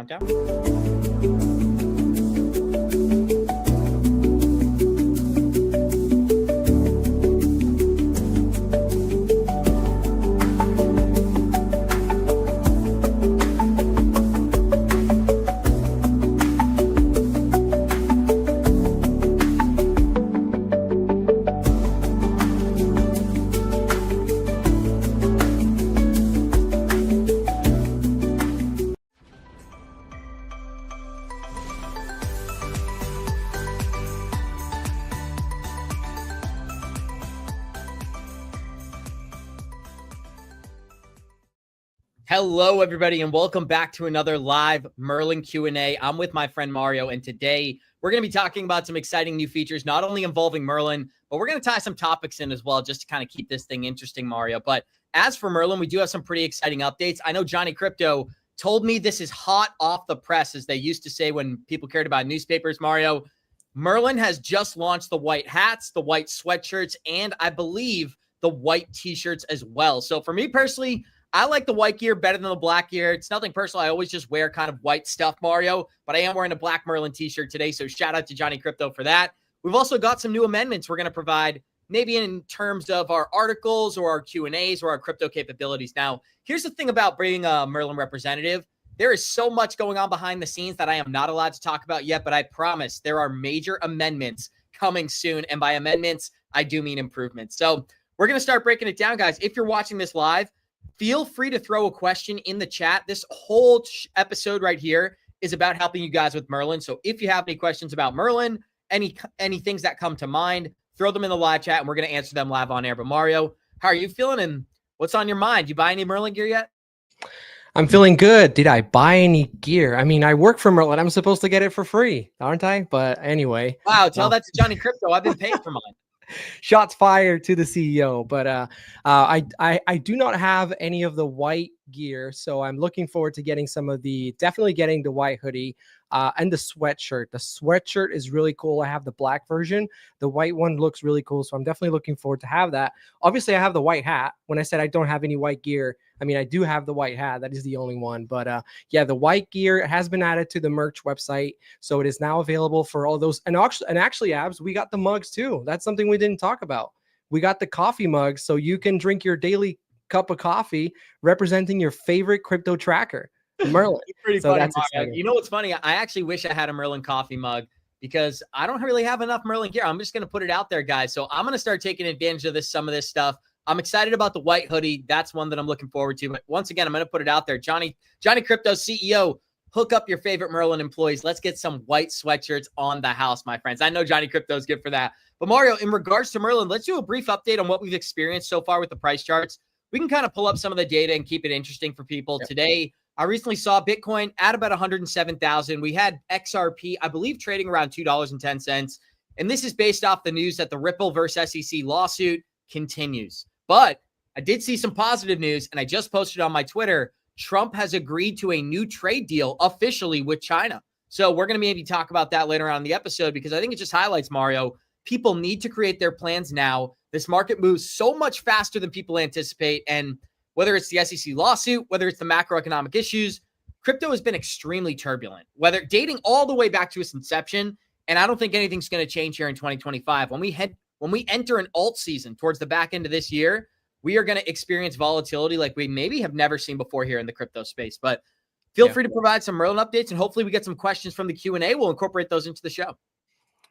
countdown. Hello, everybody, and welcome back to another live Merlin Q&A. I'm with my friend Mario, and today we're going to be talking about some exciting new features, not only involving Merlin, but we're going to tie some topics in as well, just to kind of keep this thing interesting, Mario. But as for Merlin, we do have some pretty exciting updates. I know Johnny Crypto told me this is hot off the press, as they used to say when people cared about newspapers, Mario. Merlin has just launched the white hats, the white sweatshirts, and I believe the white t-shirts as well. So for me personally, I like the white gear better than the black gear. It's nothing personal. I always just wear kind of white stuff, Mario, but I am wearing a black Merlin t-shirt today, so shout out to Johnny Crypto for that. We've also got some new amendments we're going to provide, maybe in terms of our articles or our Q&As or our crypto capabilities. Now, here's the thing about being a Merlin representative. There is so much going on behind the scenes that I am not allowed to talk about yet, but I promise there are major amendments coming soon, and by amendments, I do mean improvements. So we're going to start breaking it down, guys. If you're watching this live, feel free to throw a question in the chat. This whole episode right here is about helping you guys with Merlin. So if you have any questions about Merlin, any things that come to mind, throw them in the live chat and we're going to answer them live on air. But Mario, how are you feeling and what's on your mind? You buy any Merlin gear yet? I'm feeling good. Did I buy any gear? I mean, I work for Merlin. I'm supposed to get it for free, aren't I? But anyway. Wow, tell that to Johnny Crypto. I've been paid for mine. Shots fired to the CEO, but I do not have any of the white gear, so I'm looking forward to getting definitely getting the white hoodie and the sweatshirt. The sweatshirt is really cool. I have the black version. The white one looks really cool, so I'm definitely looking forward to have that. Obviously, I have the white hat. When I said I don't have any white gear, I mean, I do have the white hat. That is the only one. But yeah, the white gear has been added to the merch website. So it is now available for all those. And actually, Abs, we got the mugs too. That's something we didn't talk about. We got the coffee mugs so you can drink your daily cup of coffee representing your favorite crypto tracker, Merlin. Pretty so funny, that's exciting. You know what's funny? I actually wish I had a Merlin coffee mug because I don't really have enough Merlin gear. I'm just going to put it out there, guys. So I'm going to start taking advantage of some of this stuff. I'm excited about the white hoodie. That's one that I'm looking forward to. But once again, I'm going to put it out there. Johnny Crypto CEO, hook up your favorite Merlin employees. Let's get some white sweatshirts on the house, my friends. I know Johnny Crypto is good for that. But Mario, in regards to Merlin, let's do a brief update on what we've experienced so far with the price charts. We can kind of pull up some of the data and keep it interesting for people. Yep. Today, I recently saw Bitcoin at about 107,000. We had XRP, I believe, trading around $2.10. And this is based off the news that the Ripple versus SEC lawsuit continues. But I did see some positive news, and I just posted on my Twitter, Trump has agreed to a new trade deal officially with China. So we're going to maybe talk about that later on in the episode because I think it just highlights, Mario, people need to create their plans now. This market moves so much faster than people anticipate. And whether it's the SEC lawsuit, whether it's the macroeconomic issues, crypto has been extremely turbulent, whether dating all the way back to its inception. And I don't think anything's going to change here in 2025. When we enter an alt season towards the back end of this year, we are going to experience volatility like we maybe have never seen before here in the crypto space. But feel free to provide some Merlin updates, and hopefully we get some questions from the Q&A. We'll incorporate those into the show.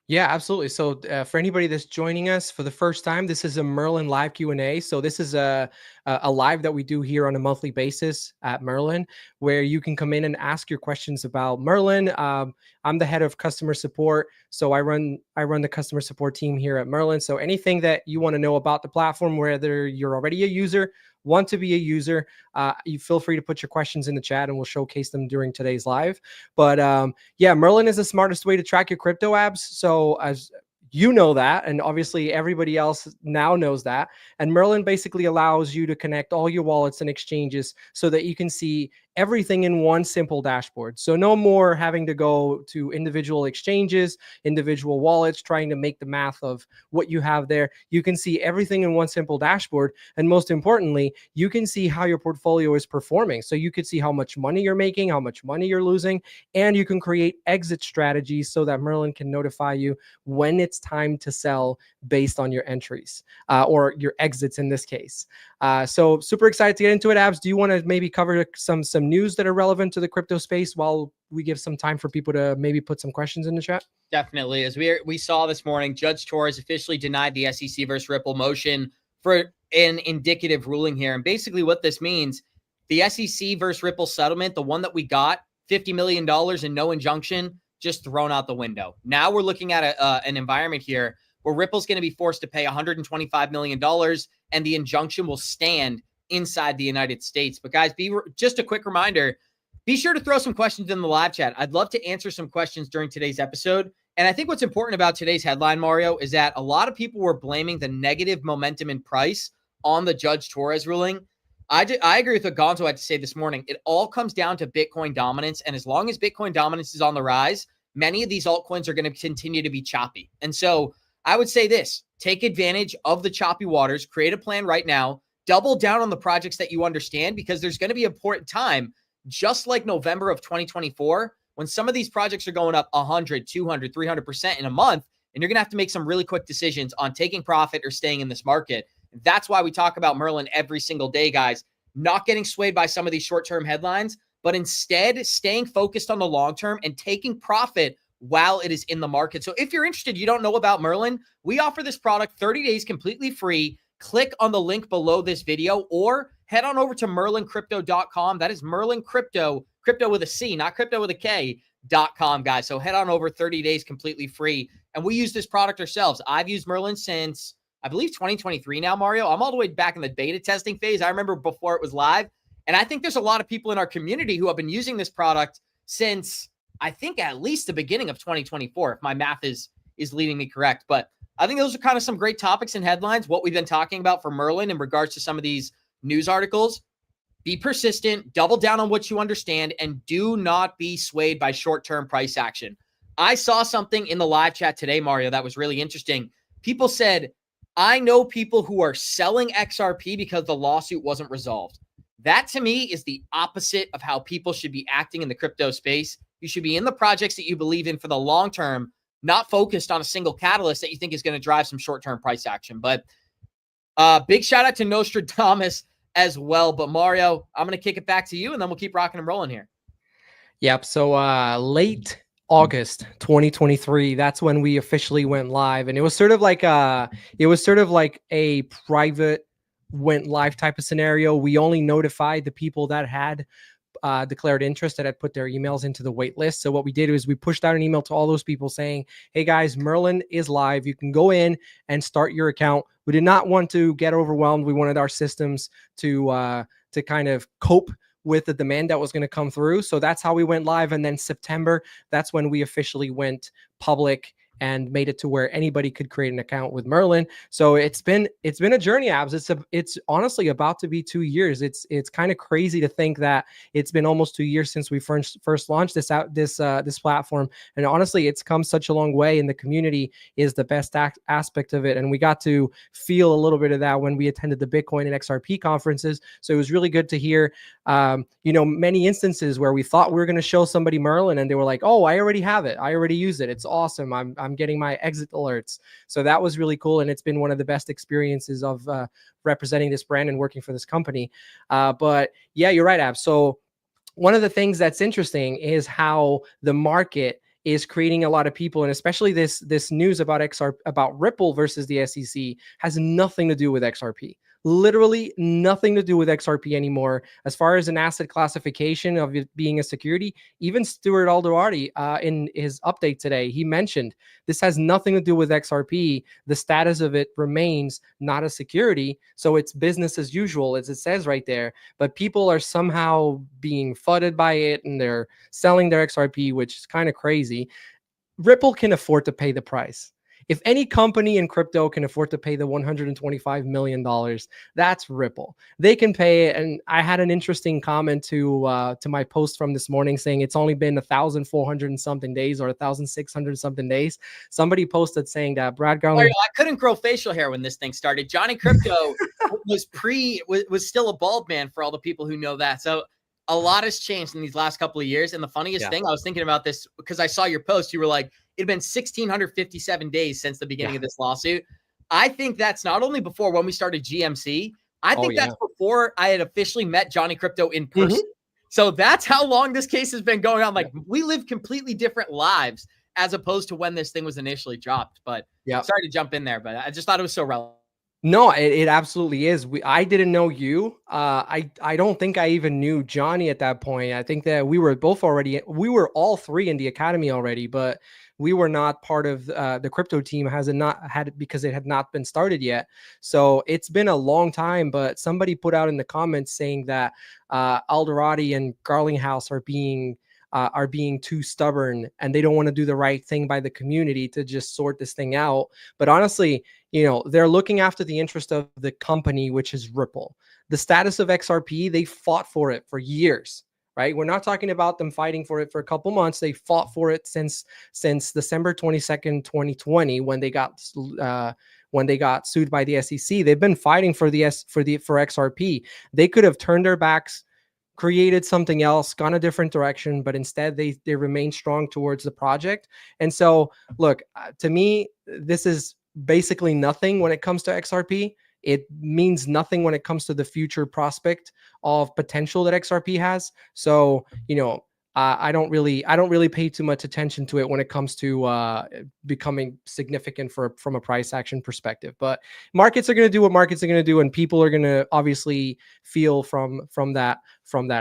Yeah, absolutely. So for anybody that's joining us for the first time, this is a Merlin live Q&A. So this is a live that we do here on a monthly basis at Merlin, where you can come in and ask your questions about Merlin. I'm the head of customer support, so I run the customer support team here at Merlin. So anything that you want to know about the platform, whether you're already a user, want to be a user, you feel free to put your questions in the chat and we'll showcase them during today's live. But yeah, Merlin is the smartest way to track your crypto Abs. So as you know that, and obviously everybody else now knows that. And Merlin basically allows you to connect all your wallets and exchanges so that you can see everything in one simple dashboard. So no more having to go to individual exchanges, individual wallets, trying to make the math of what you have there. You can see everything in one simple dashboard. And most importantly, you can see how your portfolio is performing. So you could see how much money you're making, how much money you're losing, and you can create exit strategies so that Merlin can notify you when it's time to sell based on your entries or your exits in this case. So super excited to get into it. Abs, do you want to maybe cover some news that are relevant to the crypto space while we give some time for people to maybe put some questions in the chat? Definitely. As we saw this morning, Judge Torres officially denied the SEC versus Ripple motion for an indicative ruling here. And basically what this means, the SEC versus Ripple settlement, the one that we got, $50 million and no injunction, just thrown out the window. Now we're looking at an environment here where Ripple's going to be forced to pay $125 million and the injunction will stand inside the United States. But guys, just a quick reminder, be sure to throw some questions in the live chat. I'd love to answer some questions during today's episode. And I think what's important about today's headline, Mario, is that a lot of people were blaming the negative momentum in price on the Judge Torres ruling. I agree with what Gonzo had to say this morning. It all comes down to Bitcoin dominance. And as long as Bitcoin dominance is on the rise, many of these altcoins are going to continue to be choppy. And so I would say this, take advantage of the choppy waters, create a plan right now, double down on the projects that you understand, because there's going to be an important time, just like November of 2024, when some of these projects are going up 100, 200, 300% in a month, and you're going to have to make some really quick decisions on taking profit or staying in this market. That's why we talk about Merlin every single day, guys, not getting swayed by some of these short-term headlines, but instead staying focused on the long term and taking profit while it is in the market. So if you're interested, you don't know about Merlin, we offer this product 30 days completely free. Click on the link below this video or head on over to merlincrypto.com. That is Merlin Crypto, crypto with a C, not crypto with a K.com, guys. So head on over, 30 days completely free. And we use this product ourselves. I've used Merlin since, I believe, 2023 now, Mario. I'm all the way back in the beta testing phase. I remember before it was live. And I think there's a lot of people in our community who have been using this product since, I think, at least the beginning of 2024, if my math is leading me correct. But I think those are kind of some great topics and headlines, what we've been talking about for Merlin in regards to some of these news articles. Be persistent, double down on what you understand, and do not be swayed by short-term price action. I saw something in the live chat today, Mario, that was really interesting. People said, I know people who are selling XRP because the lawsuit wasn't resolved. That to me is the opposite of how people should be acting in the crypto space. You should be in the projects that you believe in for the long term, not focused on a single catalyst that you think is going to drive some short-term price action. But big shout out to Nostradamus as well. But Mario, I'm going to kick it back to you and then we'll keep rocking and rolling here. Yep. So late August 2023, that's when we officially went live. And it was sort of like a private went live type of scenario. We only notified the people that had declared interest, that had put their emails into the wait list. So what we did was we pushed out an email to all those people saying, hey guys, Merlin is live. You can go in and start your account. We did not want to get overwhelmed. We wanted our systems to kind of cope with the demand that was going to come through. So that's how we went live. And then September, that's when we officially went public and made it to where anybody could create an account with Merlin. So it's been a journey, Abs. It's honestly about to be 2 years. It's kind of crazy to think that it's been almost 2 years since we first launched this platform. And honestly, it's come such a long way, and the community is the best aspect of it. And we got to feel a little bit of that when we attended the Bitcoin and XRP conferences. So it was really good to hear, many instances where we thought we were going to show somebody Merlin and they were like, oh, I already have it. I already use it. It's awesome. I'm getting my exit alerts. So that was really cool. And it's been one of the best experiences of representing this brand and working for this company. But yeah, you're right, Ab. So one of the things that's interesting is how the market is creating a lot of people, and especially this news about about Ripple versus the SEC has nothing to do with XRP. Literally nothing to do with XRP anymore. As far as an asset classification of it being a security, even Stuart Aldoardi in his update today, he mentioned this has nothing to do with XRP. The status of it remains not a security. So it's business as usual, as it says right there. But people are somehow being fudded by it and they're selling their XRP, which is kind of crazy. Ripple can afford to pay the price. If any company in crypto can afford to pay the $125 million, that's Ripple. They can pay it. And I had an interesting comment to my post from this morning saying it's only been 1,400 and something days or 1,600 something days. Somebody posted saying that Brad Garland. I couldn't grow facial hair when this thing started. Johnny Crypto was still a bald man for all the people who know that. So a lot has changed in these last couple of years. And the funniest thing, I was thinking about this because I saw your post. You were like, it had been 1,657 days since the beginning of this lawsuit. I think that's not only before when we started GMC. I think that's before I had officially met Johnny Crypto in person. So that's how long this case has been going on. Like we live completely different lives as opposed to when this thing was initially dropped. But sorry to jump in there, but I just thought it was so relevant. No, it absolutely is. I didn't know you. I don't think I even knew Johnny at that point. I think that we were all three in the academy already, but we were not part of the crypto team. Because it had not been started yet. So it's been a long time. But somebody put out in the comments saying that Alderati and Garlinghouse are being too stubborn and they don't want to do the right thing by the community to just sort this thing out. But honestly, they're looking after the interest of the company, which is Ripple. The status of XRP, they fought for it for years, right? We're not talking about them fighting for it for a couple months. They fought for it since December 22nd, 2020, when they got sued by the SEC. They've been fighting for XRP. They could have turned their backs, created something else, gone a different direction, but instead they remain strong towards the project. And so, look, to me, this is basically nothing when it comes to XRP. It means nothing when it comes to the future prospect of potential that XRP has. So, I don't really pay too much attention to it when it comes to becoming significant from a price action perspective. But markets are going to do what markets are going to do, and people are going to obviously feel from that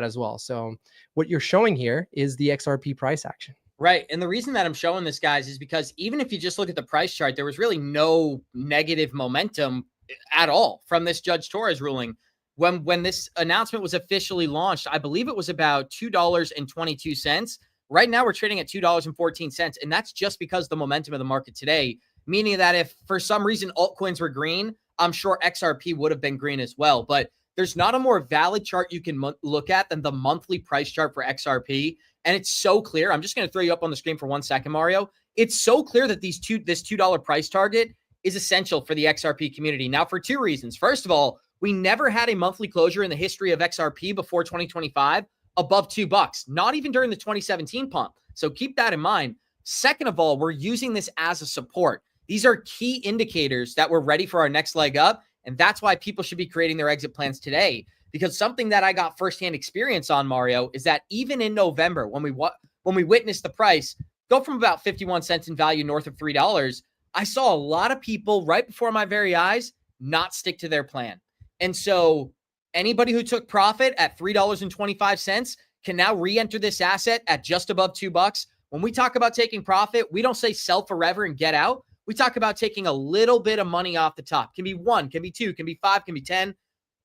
as well. So what you're showing here is the XRP price action. Right. And the reason that I'm showing this, guys, is because even if you just look at the price chart, there was really no negative momentum at all from this Judge Torres ruling. When this announcement was officially launched, I believe it was about $2.22. Right now, we're trading at $2.14. And that's just because the momentum of the market today, meaning that if for some reason altcoins were green, I'm sure XRP would have been green as well. But there's not a more valid chart you can look at than the monthly price chart for XRP. And it's so clear. I'm just going to throw you up on the screen for 1 second, Mario. It's so clear that this $2 price target is essential for the XRP community. Now, for two reasons. First of all, we never had a monthly closure in the history of XRP before 2025 above $2, not even during the 2017 pump. So keep that in mind. Second of all, we're using this as a support. These are key indicators that we're ready for our next leg up. And that's why people should be creating their exit plans today. Because something that I got firsthand experience on, Mario, is that even in November, when we witnessed the price go from about 51 cents in value north of $3, I saw a lot of people right before my very eyes not stick to their plan. And so anybody who took profit at $3.25 can now re-enter this asset at just above $2. When we talk about taking profit, we don't say sell forever and get out. We talk about taking a little bit of money off the top. Can be 1, can be 2, can be 5, can be 10.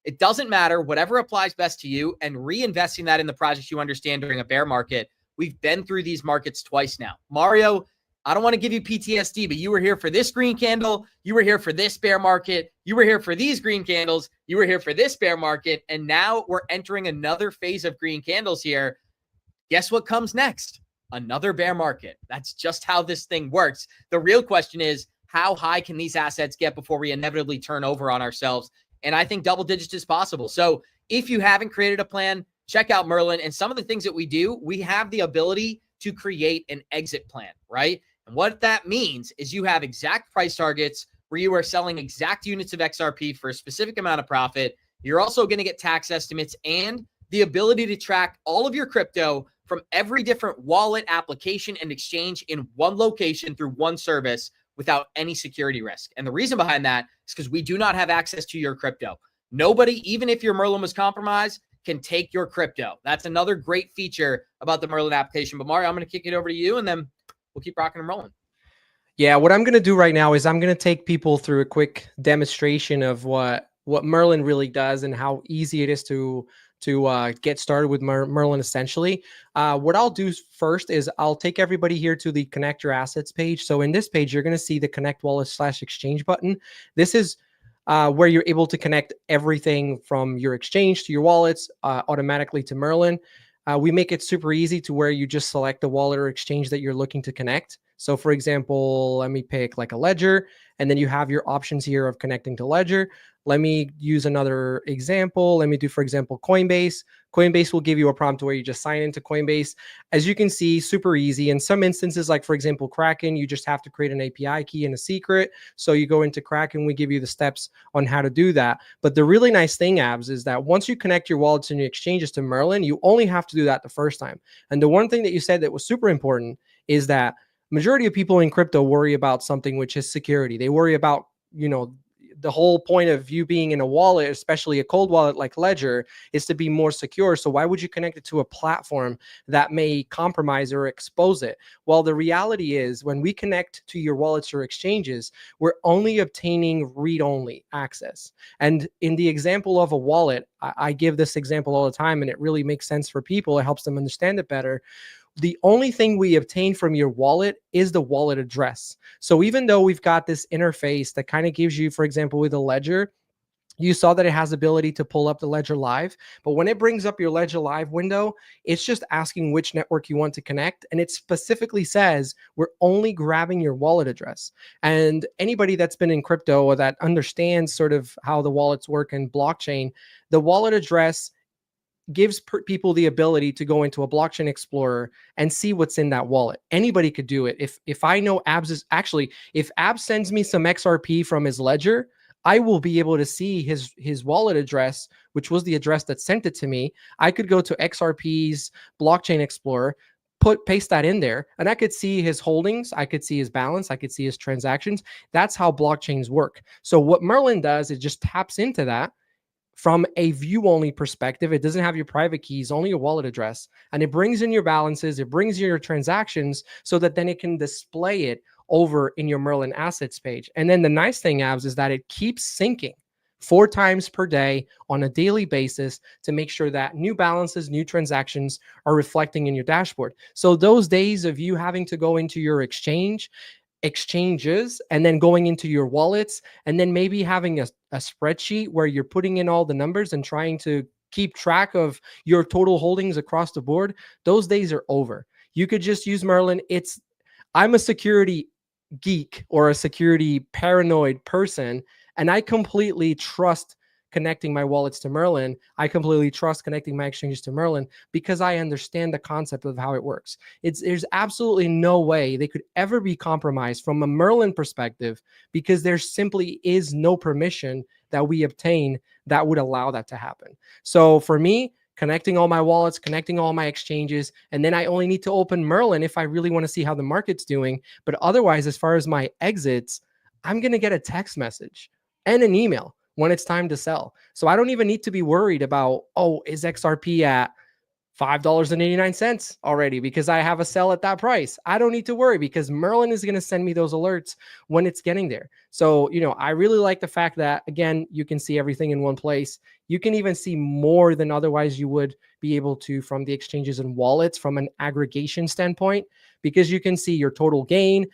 It doesn't matter, whatever applies best to you, and reinvesting that in the projects you understand during a bear market. We've been through these markets twice now. Mario, I don't want to give you PTSD, but you were here for this green candle. You were here for this bear market. You were here for these green candles. You were here for this bear market. And now we're entering another phase of green candles here. Guess what comes next? Another bear market. That's just how this thing works. The real question is, how high can these assets get before we inevitably turn over on ourselves? And I think double digits is possible. So if you haven't created a plan, check out Merlin. And some of the things that we do, we have the ability to create an exit plan, right? And what that means is you have exact price targets where you are selling exact units of XRP for a specific amount of profit. You're also going to get tax estimates and the ability to track all of your crypto from every different wallet, application, and exchange in one location through one service without any security risk. And the reason behind that is because we do not have access to your crypto. Nobody, even if your Merlin was compromised, can take your crypto. That's another great feature about the Merlin application. But Mario, I'm going to kick it over to you, and then we'll keep rocking and rolling. Yeah, what I'm going to do right now is I'm going to take people through a quick demonstration of what Merlin really does and how easy it is to to get started with Merlin essentially. What I'll do first is I'll take everybody here to the connect your assets page. So in this page, you're going to see the connect wallet / exchange button. This is where you're able to connect everything from your exchange to your wallets automatically to Merlin. We make it super easy to where you just select the wallet or exchange that you're looking to connect. So for example, let me pick like a Ledger, and then you have your options here of connecting to Ledger. Let me use another example. Let me do, for example, Coinbase. Coinbase will give you a prompt where you just sign into Coinbase. As you can see, super easy. In some instances, like for example, Kraken, you just have to create an API key and a secret. So you go into Kraken, we give you the steps on how to do that. But the really nice thing, Abs, is that once you connect your wallets and your exchanges to Merlin, you only have to do that the first time. And the one thing that you said that was super important is that majority of people in crypto worry about something, which is security. They worry about, the whole point of you being in a wallet, especially a cold wallet like Ledger, is to be more secure. So why would you connect it to a platform that may compromise or expose it? Well, the reality is when we connect to your wallets or exchanges, we're only obtaining read-only access. And in the example of a wallet, I give this example all the time, and it really makes sense for people. It helps them understand it better. The only thing we obtain from your wallet is the wallet address. So even though we've got this interface that kind of gives you, for example, with a Ledger, you saw that it has ability to pull up the Ledger Live, but when it brings up your Ledger Live window, it's just asking which network you want to connect. And it specifically says, we're only grabbing your wallet address. And anybody that's been in crypto or that understands sort of how the wallets work in blockchain, the wallet address gives people the ability to go into a blockchain explorer and see what's in that wallet. Anybody could do it. If I know Abs is actually, if Abs sends me some XRP from his Ledger, I will be able to see his wallet address, which was the address that sent it to me. I could go to XRP's blockchain explorer, paste that in there, and I could see his holdings. I could see his balance. I could see his transactions. That's how blockchains work. So what Merlin does, it just taps into that. From a view-only perspective, it doesn't have your private keys, only your wallet address. And it brings in your balances, it brings in your transactions so that then it can display it over in your Merlin assets page. And then the nice thing, Abs, is that it keeps syncing 4 times per day on a daily basis to make sure that new balances, new transactions are reflecting in your dashboard. So those days of you having to go into your exchanges and then going into your wallets and then maybe having a spreadsheet where you're putting in all the numbers and trying to keep track of your total holdings across the board, those days are over. You could just use Merlin. I'm a security geek or a security paranoid person, and I completely trust connecting my wallets to Merlin. I completely trust connecting my exchanges to Merlin because I understand the concept of how it works. There's absolutely no way they could ever be compromised from a Merlin perspective because there simply is no permission that we obtain that would allow that to happen. So for me, connecting all my wallets, connecting all my exchanges, and then I only need to open Merlin if I really want to see how the market's doing. But otherwise, as far as my exits, I'm going to get a text message and an email when it's time to sell. So I don't even need to be worried about, is XRP at $5.89 already because I have a sell at that price? I don't need to worry because Merlin is going to send me those alerts when it's getting there. So, I really like the fact that, again, you can see everything in one place. You can even see more than otherwise you would be able to from the exchanges and wallets from an aggregation standpoint, because you can see your total gain,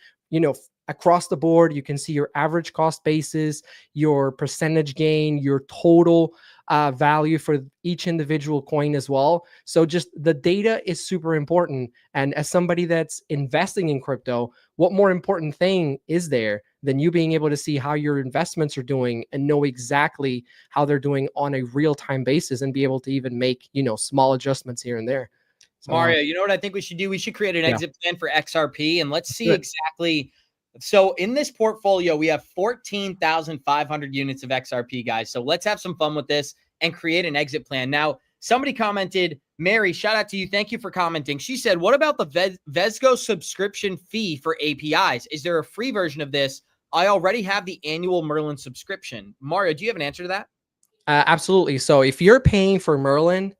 across the board. You can see your average cost basis, your percentage gain, your total value for each individual coin as well. So just the data is super important. And as somebody that's investing in crypto, what more important thing is there than you being able to see how your investments are doing and know exactly how they're doing on a real-time basis and be able to even make, small adjustments here and there. So, Mario, you know what I think we should do? We should create an exit plan for XRP, and let's see Good. exactly. So in this portfolio, we have 14,500 units of XRP, guys. So let's have some fun with this and create an exit plan. Now, somebody commented, Mary, shout out to you. Thank you for commenting. She said, what about the Vesgo subscription fee for APIs? Is there a free version of this? I already have the annual Merlin subscription. Mario, do you have an answer to that? Absolutely. So if you're paying for Merlin,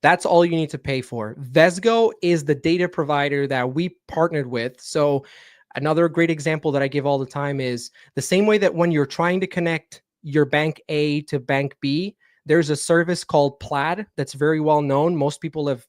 that's all you need to pay for. Vesgo is the data provider that we partnered with. So another great example that I give all the time is the same way that when you're trying to connect your bank A to bank B, There's a service called Plaid that's very well known. Most people have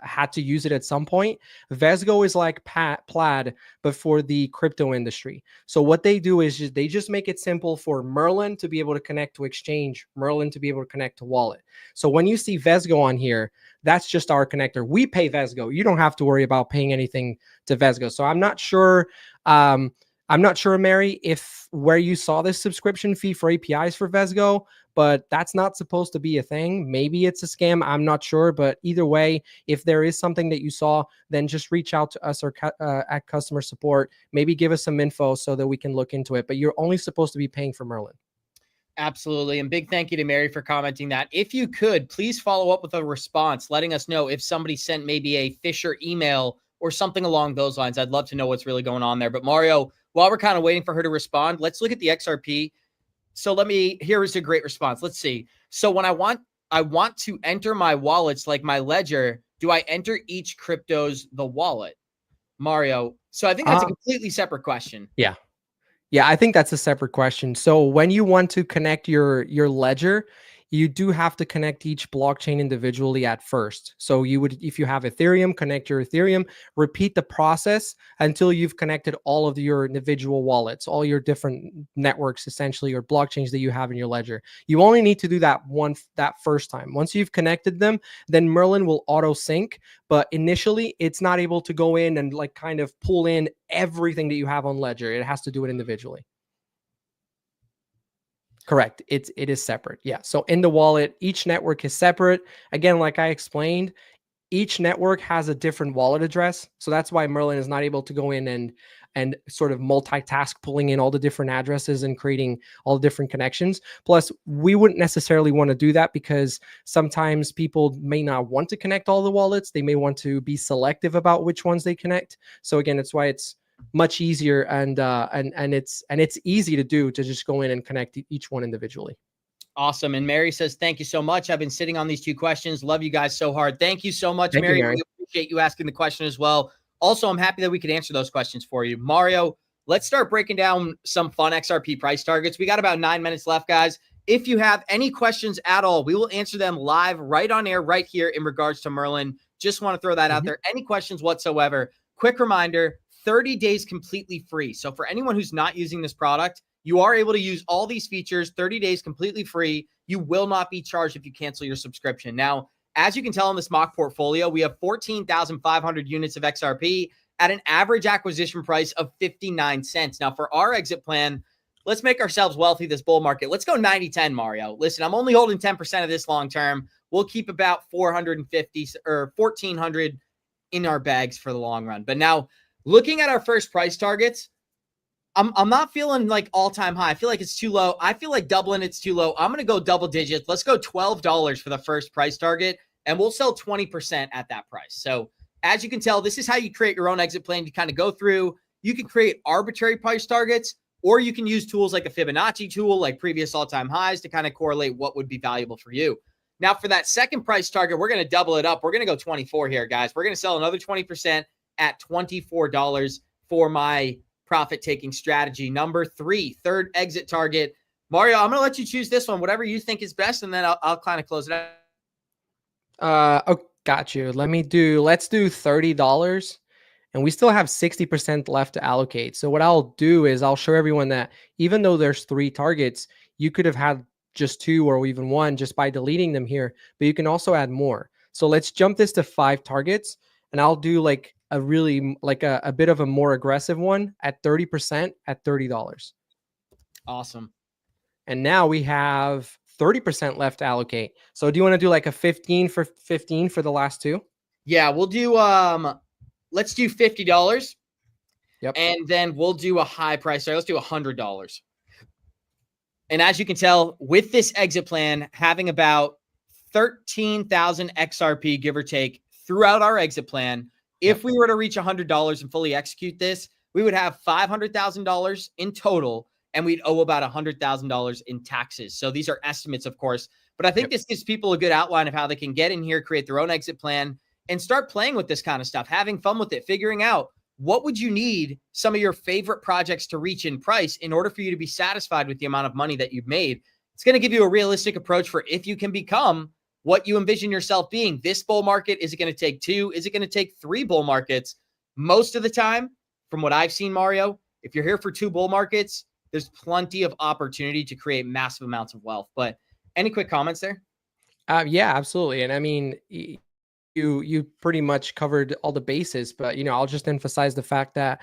had to use it at some point. Vesgo is like Plaid, but for the crypto industry. So what they do is they just make it simple for Merlin to be able to connect to exchange, Merlin to be able to connect to wallet. So when you see Vesgo on here, that's just our connector. We pay Vesgo. You don't have to worry about paying anything to Vesgo. So I'm not sure, Mary, if where you saw this subscription fee for APIs for Vesgo, but that's not supposed to be a thing. Maybe it's a scam. I'm not sure. But either way, if there is something that you saw, then just reach out to us or at customer support. Maybe give us some info so that we can look into it. But you're only supposed to be paying for Merlin. Absolutely. And big thank you to Mary for commenting that. If you could, please follow up with a response, letting us know if somebody sent maybe a Fisher email or something along those lines. I'd love to know what's really going on there. But Mario, while we're kind of waiting for her to respond, let's look at the XRP. So here is a great response. Let's see. So when I want to enter my wallets, like my ledger, do I enter each the wallet? Mario. So I think that's a completely separate question. Yeah. Yeah, I think that's a separate question. So when you want to connect your ledger, you do have to connect each blockchain individually at first. So you would, if you have Ethereum, connect your Ethereum, repeat the process until you've connected all of your individual wallets, all your different networks, essentially, or blockchains that you have in your ledger. You only need to do that first time. Once you've connected them, then Merlin will auto sync. But initially, it's not able to go in and like kind of pull in everything that you have on ledger. It has to do it individually. Correct. It is separate. Yeah. So in the wallet, each network is separate. Again, like I explained, each network has a different wallet address. So that's why Merlin is not able to go in and sort of multitask, pulling in all the different addresses and creating all the different connections. Plus, we wouldn't necessarily want to do that because sometimes people may not want to connect all the wallets. They may want to be selective about which ones they connect. So again, it's why it's much easier and it's easy to do, to just go in and connect each one individually. Awesome. And Mary says, thank you so much. I've been sitting on these 2 questions. Love you guys so hard. Thank you so much, Mary. We appreciate you asking the question as well. Also, I'm happy that we could answer those questions for you. Mario, let's start breaking down some fun XRP price targets. We got about 9 minutes left, guys. If you have any questions at all, we will answer them live right on air right here in regards to Merlin. Just want to throw that out there. Any questions whatsoever. Quick reminder, 30 days completely free. So for anyone who's not using this product, you are able to use all these features, 30 days completely free. You will not be charged if you cancel your subscription. Now, as you can tell in this mock portfolio, we have 14,500 units of XRP at an average acquisition price of 59 cents. Now, for our exit plan, let's make ourselves wealthy this bull market. Let's go 90-10, Mario. Listen, I'm only holding 10% of this long term. We'll keep about 450 or 1,400 in our bags for the long run. But now, looking at our first price targets, I'm not feeling like all-time high. I feel like it's too low. I feel like doubling it's too low. I'm going to go double digits. Let's go $12 for the first price target, and we'll sell 20% at that price. So as you can tell, this is how you create your own exit plan. You kind of go through. You can create arbitrary price targets, or you can use tools like a Fibonacci tool, like previous all-time highs, to kind of correlate what would be valuable for you. Now, for that second price target, we're going to double it up. We're going to go 24 here, guys. We're going to sell another 20% at $24 for my profit-taking strategy. Number 3, third exit target. Mario, I'm going to let you choose this one, whatever you think is best, and then I'll kind of close it out. Oh, got you. Let's do $30, and we still have 60% left to allocate. So what I'll do is I'll show everyone that even though there's 3 targets, you could have had just 2 or even 1 just by deleting them here, but you can also add more. So let's jump this to 5 targets, and I'll do like a really like a bit of a more aggressive one at 30% at $30. Awesome. And now we have 30% left to allocate. So do you want to do like a 15 for the last 2? Yeah, we'll do let's do $50. Yep. And then we'll do a high price. Sorry, let's do $100. And as you can tell, with this exit plan, having about 13,000 XRP, give or take, throughout our exit plan, if we were to reach $100 and fully execute this, we would have $500,000 in total, and we'd owe about $100,000 in taxes. So these are estimates, of course, but I think this gives people a good outline of how they can get in here, create their own exit plan, and start playing with this kind of stuff, having fun with it, figuring out what would you need some of your favorite projects to reach in price in order for you to be satisfied with the amount of money that you've made. It's going to give you a realistic approach for if you can become what you envision yourself being. This bull market, is it going to take 2? Is it going to take 3 bull markets? Most of the time, from what I've seen, Mario, if you're here for 2 bull markets, there's plenty of opportunity to create massive amounts of wealth. But any quick comments there? Yeah, absolutely. And I mean, you pretty much covered all the bases, but I'll just emphasize the fact that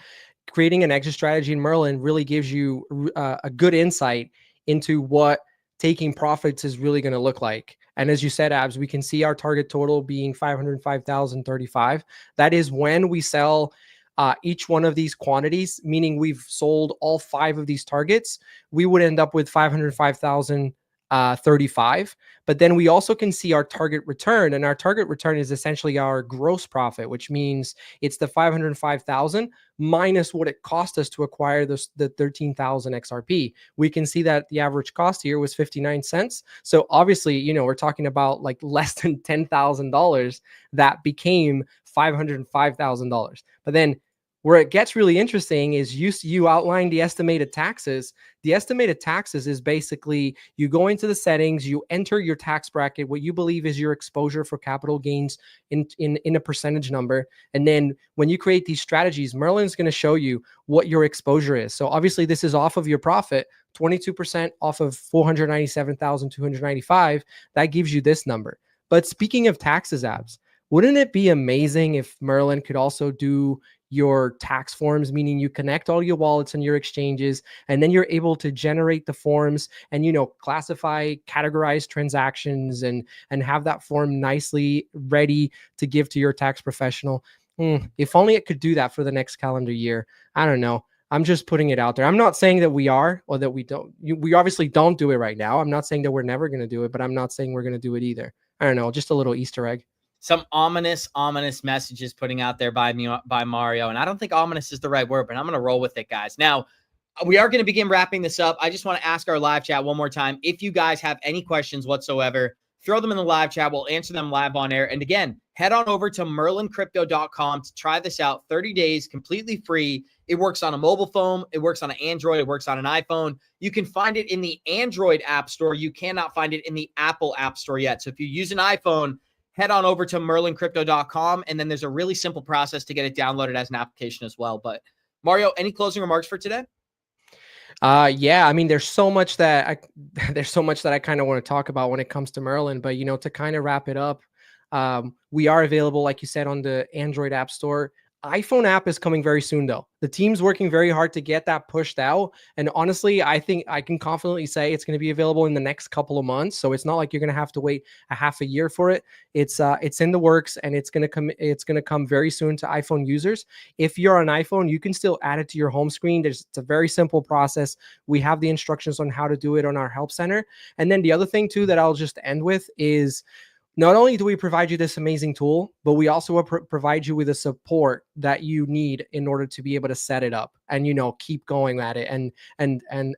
creating an exit strategy in Merlin really gives you a good insight into what taking profits is really going to look like. And as you said, Abs, we can see our target total being 505,035. That is when we sell each one of these quantities, meaning we've sold all 5 of these targets, we would end up with 505,035. But then we also can see our target return, and our target return is essentially our gross profit, which means it's the 505,000 minus what it cost us to acquire the 13,000 XRP. We can see that the average cost here was 59 cents. So obviously, we're talking about like less than $10,000 that became $505,000. But then where it gets really interesting is you outlined the estimated taxes. The estimated taxes is basically you go into the settings, you enter your tax bracket, what you believe is your exposure for capital gains in a percentage number. And then when you create these strategies, Merlin's going to show you what your exposure is. So obviously this is off of your profit, 22% off of 497,295. That gives you this number. But speaking of taxes, Abs, wouldn't it be amazing if Merlin could also do your tax forms, meaning you connect all your wallets and your exchanges, and then you're able to generate the forms and, classify, categorize transactions and have that form nicely ready to give to your tax professional. If only it could do that for the next calendar year. I don't know. I'm just putting it out there. I'm not saying that we are or that we don't. We obviously don't do it right now. I'm not saying that we're never going to do it, but I'm not saying we're going to do it either. I don't know. Just a little Easter egg. Some ominous messages putting out there by Mario. And I don't think ominous is the right word, but I'm going to roll with it, guys. Now, we are going to begin wrapping this up. I just want to ask our live chat one more time. If you guys have any questions whatsoever, throw them in the live chat. We'll answer them live on air. And again, head on over to merlincrypto.com to try this out. 30 days, completely free. It works on a mobile phone. It works on an Android. It works on an iPhone. You can find it in the Android app store. You cannot find it in the Apple app store yet. So if you use an iPhone, head on over to merlincrypto.com, and then there's a really simple process to get it downloaded as an application as well. But Mario, any closing remarks for today? Yeah, I mean, there's so much that I kind of want to talk about when it comes to Merlin, but to kind of wrap it up, we are available, like you said, on the Android app store. iPhone app is coming very soon, though. The team's working very hard to get that pushed out. And honestly, I think I can confidently say it's going to be available in the next couple of months. So it's not like you're going to have to wait a half a year for it. It's in the works, and it's going to come very soon to iPhone users. If you're on iPhone, you can still add it to your home screen. It's a very simple process. We have the instructions on how to do it on our help center. And then the other thing too that I'll just end with is, not only do we provide you this amazing tool, but we also provide you with the support that you need in order to be able to set it up and keep going at it and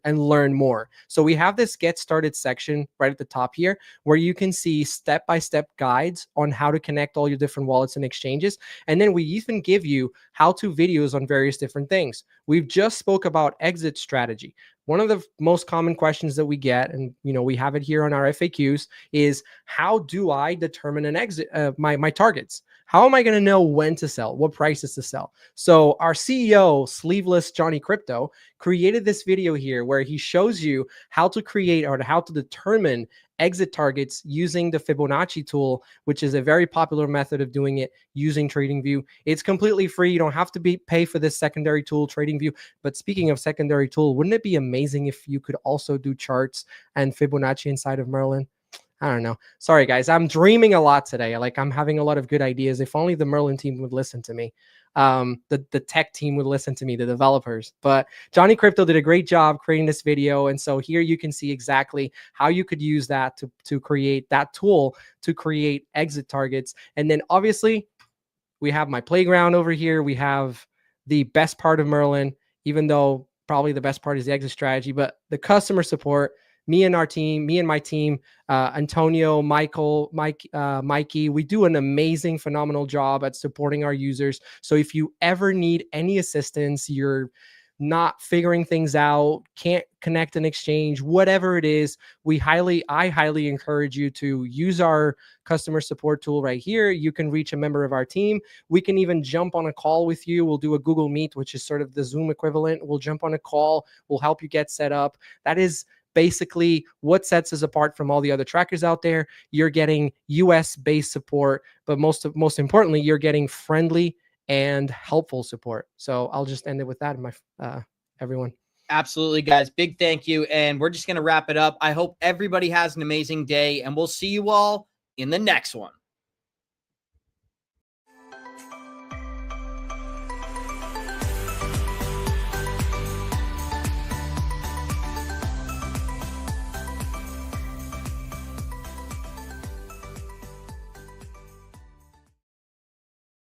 learn more. So we have this get started section right at the top here where you can see step-by-step guides on how to connect all your different wallets and exchanges. And then we even give you how-to videos on various different things. We've just spoke about exit strategy. One of the most common questions that we get, and we have it here on our FAQs, is how do I determine an exit, my targets? How am I going to know when to sell, what prices to sell? So our CEO, Sleeveless Johnny Crypto, created this video here where he shows you how to create or how to determine exit targets using the Fibonacci tool, which is a very popular method of doing it using TradingView. It's completely free. You don't have to pay for this secondary tool, TradingView. But speaking of secondary tool, wouldn't it be amazing if you could also do charts and Fibonacci inside of Merlin? I don't know. Sorry, guys. I'm dreaming a lot today. Like, I'm having a lot of good ideas. If only the Merlin team would listen to me. The tech team would listen to me, the developers. But Johnny Crypto did a great job creating this video. And so here you can see exactly how you could use that to create that tool to create exit targets. And then obviously we have my playground over here. We have the best part of Merlin, even though probably the best part is the exit strategy, but the customer support. Me and my team, Antonio, Mikey, we do an amazing, phenomenal job at supporting our users. So if you ever need any assistance, you're not figuring things out, can't connect and exchange, whatever it is, I highly encourage you to use our customer support tool right here. You can reach a member of our team. We can even jump on a call with you. We'll do a Google Meet, which is sort of the Zoom equivalent. We'll jump on a call. We'll help you get set up. That is basically what sets us apart from all the other trackers out there. You're getting US based support, but most importantly, you're getting friendly and helpful support. So I'll just end it with that, everyone. Absolutely, guys. Big thank you. And we're just going to wrap it up. I hope everybody has an amazing day, and we'll see you all in the next one.